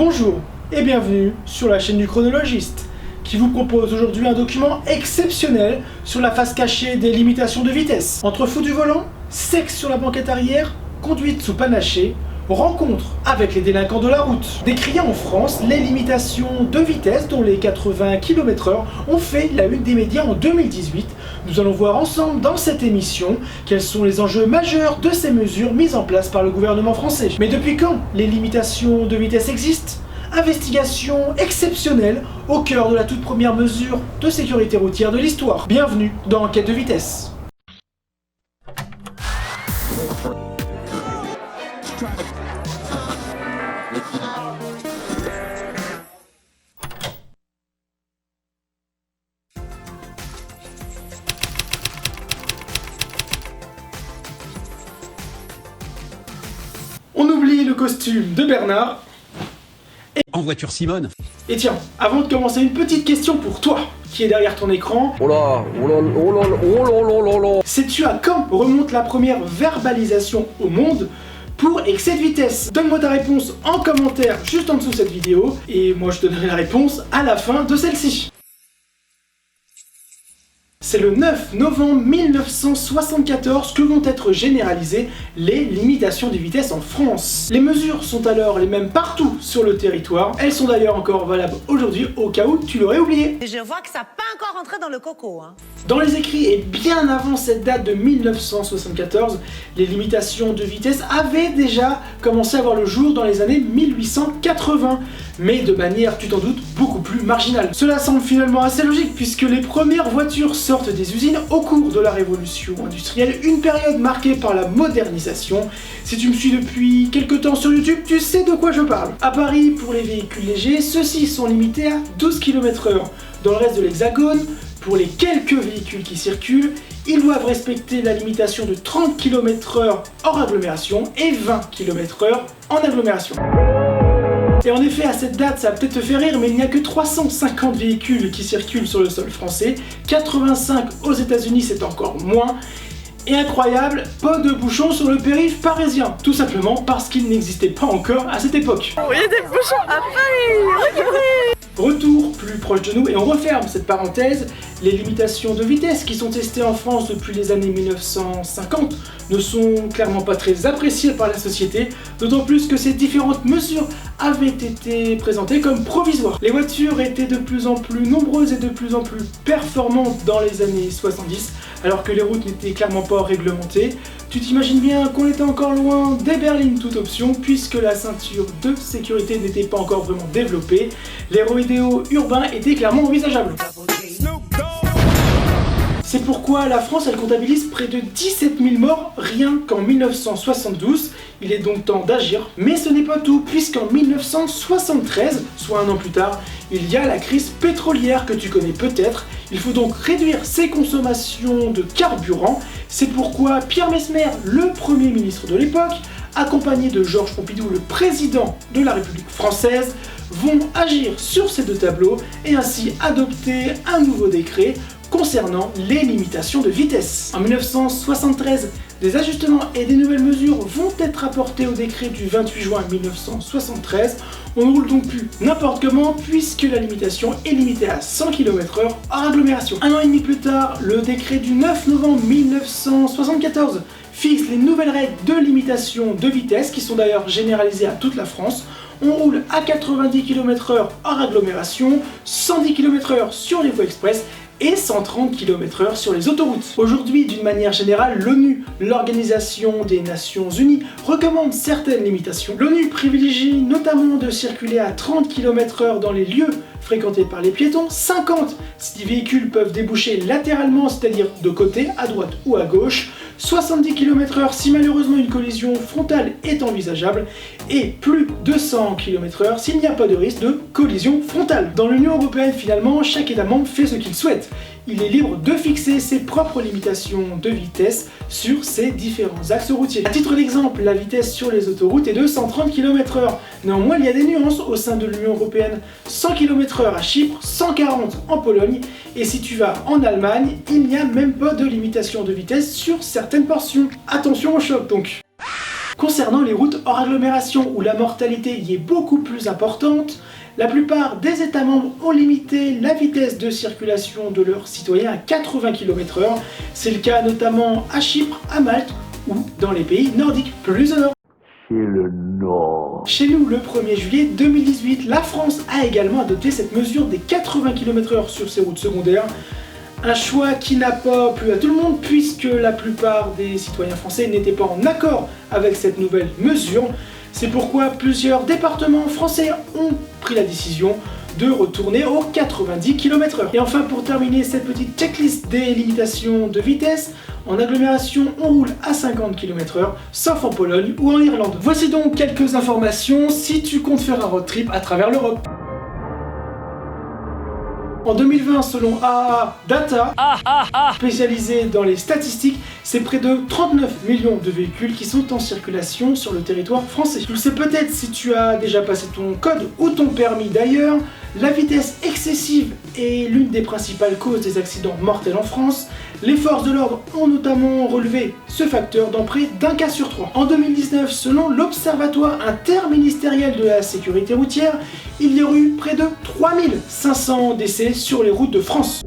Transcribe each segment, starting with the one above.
Bonjour et bienvenue sur la chaîne du chronologiste qui vous propose aujourd'hui un document exceptionnel sur la face cachée des limitations de vitesse. Entre fou du volant, sexe sur la banquette arrière, conduite sous panaché, rencontre avec les délinquants de la route. Décriant en France, les limitations de vitesse, dont les 80 km/h, ont fait la une des médias en 2018. Nous allons voir ensemble dans cette émission quels sont les enjeux majeurs de ces mesures mises en place par le gouvernement français. Mais depuis quand les limitations de vitesse existent ? Investigation exceptionnelle au cœur de la toute première mesure de sécurité routière de l'histoire. Bienvenue dans Enquête de vitesse. On oublie le costume de Bernard. En voiture Simone. Et tiens, avant de commencer, une petite question pour toi qui est derrière ton écran. Oh là, oh là, oh là, oh là, oh là, oh là. Sais-tu à quand remonte la première verbalisation au monde pour excès de vitesse? Donne-moi ta réponse en commentaire juste en dessous de cette vidéo et moi je te donnerai la réponse à la fin de celle-ci. C'est le 9 novembre 1974 que vont être généralisées les limitations de vitesse en France. Les mesures sont alors les mêmes partout sur le territoire. Elles sont d'ailleurs encore valables aujourd'hui au cas où tu l'aurais oublié. Je vois que ça n'a pas encore rentré dans le coco, hein. Dans les écrits et bien avant cette date de 1974, les limitations de vitesse avaient déjà commencé à voir le jour dans les années 1880, mais de manière, tu t'en doutes, beaucoup plus marginale. Cela semble finalement assez logique puisque les premières voitures sortent des usines au cours de la révolution industrielle, une période marquée par la modernisation. Si tu me suis depuis quelques temps sur YouTube, tu sais de quoi je parle. À Paris, pour les véhicules légers, ceux-ci sont limités à 12 km/h. Dans le reste de l'Hexagone, pour les quelques véhicules qui circulent, ils doivent respecter la limitation de 30 km/h hors agglomération et 20 km/h en agglomération. Et en effet, à cette date, ça va peut-être te faire rire, mais il n'y a que 350 véhicules qui circulent sur le sol français, 85 aux États-Unis, c'est encore moins. Et incroyable, pas de bouchons sur le périph' parisien, tout simplement parce qu'il n'existait pas encore à cette époque. Il y a des bouchons à Paris, regardez. Retour plus proche de nous et on referme cette parenthèse. Les limitations de vitesse qui sont testées en France depuis les années 1950 ne sont clairement pas très appréciées par la société, d'autant plus que ces différentes mesures avaient été présentées comme provisoires. Les voitures étaient de plus en plus nombreuses et de plus en plus performantes dans les années 70, alors que les routes n'étaient clairement pas réglementées. Tu t'imagines bien qu'on était encore loin des berlines toute option, puisque la ceinture de sécurité n'était pas encore vraiment développée. Les rodéos urbains étaient clairement envisageables. C'est pourquoi la France elle comptabilise près de 17 000 morts rien qu'en 1972. Il est donc temps d'agir, mais ce n'est pas tout, puisqu'en 1973, soit un an plus tard, il y a la crise pétrolière que tu connais peut-être. Il faut donc réduire ses consommations de carburant. C'est pourquoi Pierre Messmer, le Premier ministre de l'époque, accompagné de Georges Pompidou, le président de la République française, vont agir sur ces deux tableaux et ainsi adopter un nouveau décret concernant les limitations de vitesse. En 1973, des ajustements et des nouvelles mesures vont être apportés au décret du 28 juin 1973. On ne roule donc plus n'importe comment puisque la limitation est limitée à 100 km/h hors agglomération. Un an et demi plus tard, le décret du 9 novembre 1974 fixe les nouvelles règles de limitation de vitesse qui sont d'ailleurs généralisées à toute la France. On roule à 90 km/h hors agglomération, 110 km/h sur les voies express et 130 km/h sur les autoroutes. Aujourd'hui, d'une manière générale, l'ONU, l'Organisation des Nations Unies, recommande certaines limitations. L'ONU privilégie notamment de circuler à 30 km/h dans les lieux fréquentés par les piétons, 50 si des véhicules peuvent déboucher latéralement, c'est-à-dire de côté, à droite ou à gauche, 70 km/h si malheureusement une collision frontale est envisageable, et plus de 100 km/h s'il n'y a pas de risque de collision frontale. Dans l'Union Européenne, finalement, chaque État membre fait ce qu'il souhaite. Il est libre de fixer ses propres limitations de vitesse sur ses différents axes routiers. A titre d'exemple, la vitesse sur les autoroutes est de 130 km/h. Néanmoins, il y a des nuances au sein de l'Union Européenne. 100 km/h à Chypre, 140 en Pologne, et si tu vas en Allemagne, il n'y a même pas de limitation de vitesse sur certaines portions. Attention au choc donc. Concernant les routes hors agglomération où la mortalité y est beaucoup plus importante, la plupart des États membres ont limité la vitesse de circulation de leurs citoyens à 80 km/h. C'est le cas notamment à Chypre, à Malte ou dans les pays nordiques plus au nord. Chez nous, le 1er juillet 2018, la France a également adopté cette mesure des 80 km/h sur ses routes secondaires. Un choix qui n'a pas plu à tout le monde puisque la plupart des citoyens français n'étaient pas en accord avec cette nouvelle mesure. C'est pourquoi plusieurs départements français ont pris la décision de retourner aux 90 km/h. Et enfin, pour terminer cette petite checklist des limitations de vitesse, en agglomération on roule à 50 km/h, sauf en Pologne ou en Irlande. Voici donc quelques informations si tu comptes faire un road trip à travers l'Europe. En 2020, selon AAA Data, spécialisé dans les statistiques, c'est près de 39 millions de véhicules qui sont en circulation sur le territoire français. Tu le sais peut-être si tu as déjà passé ton code ou ton permis d'ailleurs, la vitesse excessive est l'une des principales causes des accidents mortels en France. Les forces de l'ordre ont notamment relevé ce facteur dans près d'un cas sur 3. En 2019, selon l'Observatoire interministériel de la sécurité routière, il y aurait eu près de 3500 décès sur les routes de France.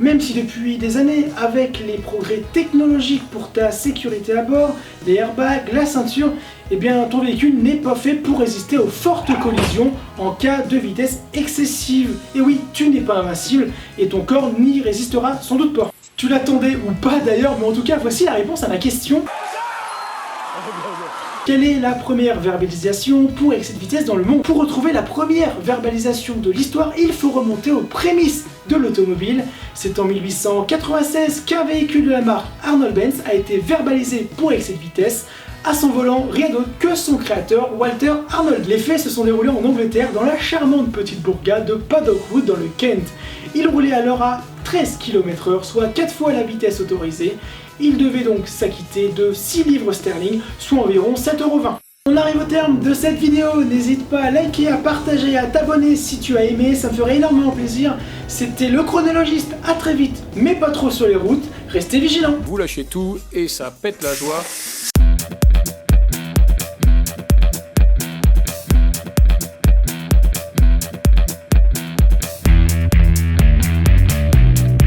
Même si depuis des années, avec les progrès technologiques pour ta sécurité à bord, les airbags, la ceinture, eh bien ton véhicule n'est pas fait pour résister aux fortes collisions en cas de vitesse excessive. Et oui, tu n'es pas invincible et ton corps n'y résistera sans doute pas. Tu l'attendais ou pas d'ailleurs, mais en tout cas voici la réponse à ma question. Quelle est la première verbalisation pour excès de vitesse dans le monde? Pour retrouver la première verbalisation de l'histoire, il faut remonter aux prémices de l'automobile. C'est en 1896 qu'un véhicule de la marque Arnold Benz a été verbalisé pour excès de vitesse. À son volant, rien d'autre que son créateur, Walter Arnold. Les faits se sont déroulés en Angleterre, dans la charmante petite bourgade de Paddock Wood dans le Kent. Il roulait alors à 13 km/h, soit 4 fois la vitesse autorisée. Il devait donc s'acquitter de 6 livres sterling, soit environ 7,20 €. On arrive au terme de cette vidéo, n'hésite pas à liker, à partager, à t'abonner si tu as aimé, ça me ferait énormément plaisir. C'était le chronologiste, à très vite, mais pas trop sur les routes, restez vigilants. Vous lâchez tout et ça pète la joie.